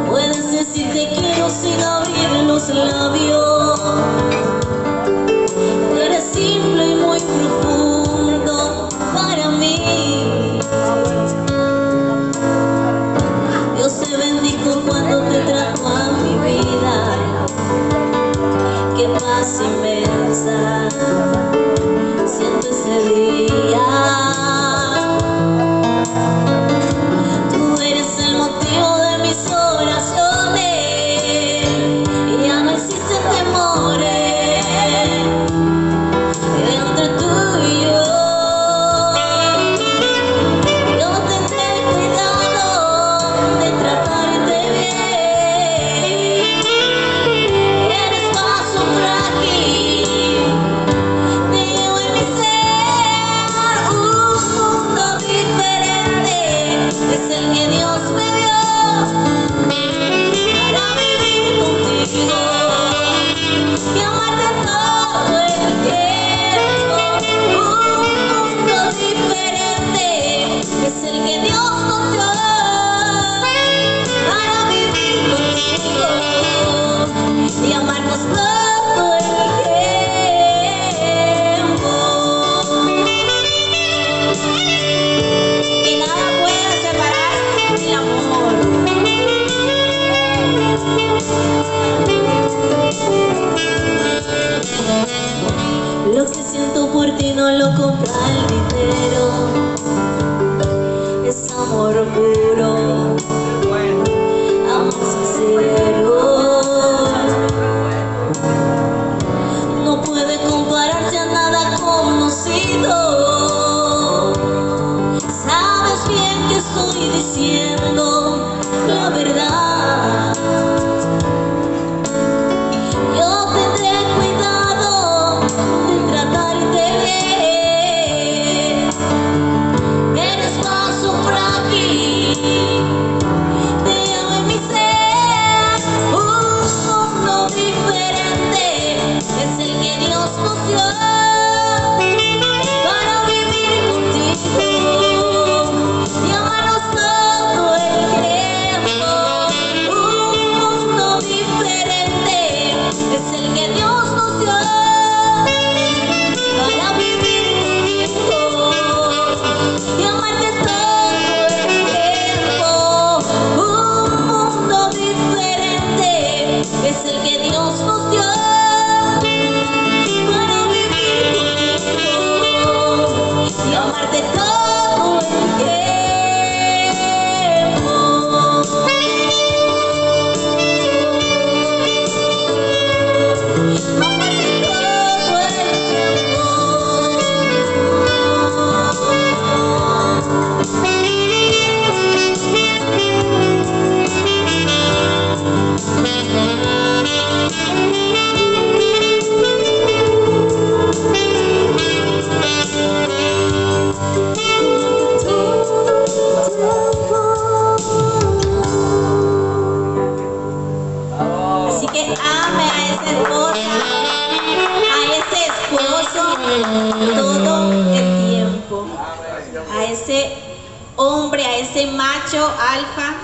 Puedes decir te quiero sin abrir los labios. Eres simple y muy profundo para mí. Dios te bendijo cuando te trajo a mi vida. Qué paz inmensa siento ese día. Tú eres el motivo de mis oraciones y ya no existen temores entre tú y yo. Yo tendré cuidado de tratarte bien. Eres paso frágil, te llevo en mi ser. Un mundo diferente es el que Dios me dio para vivir contigo y amarte todo el tiempo. Un mundo diferente es el que Dios nos dio para vivir contigo y amarnos todo el tiempo. Que nada pueda separar el amor. Lo que siento por ti no lo compra el dinero. Es amor puro, amor sincero. No puede compararse a nada conocido. Sabes bien que estoy diciendo la verdad. Yo tendré cuidado de tratarte bien. Eres paso frágil, te llevo en mi ser. Un mundo diferente es el que Dios nos dio para vivir contigo y amarnos todo el tiempo. Un mundo diferente es el que Dios nos dio para vivir contigo y amarte todo el tiempo. Un mundo diferente es el que Dios nos dio para vivir contigo y amarte todo el tiempo. Amarte todo Así que ame a esa esposa, a ese esposo todo el tiempo, a ese hombre, a ese macho alfa.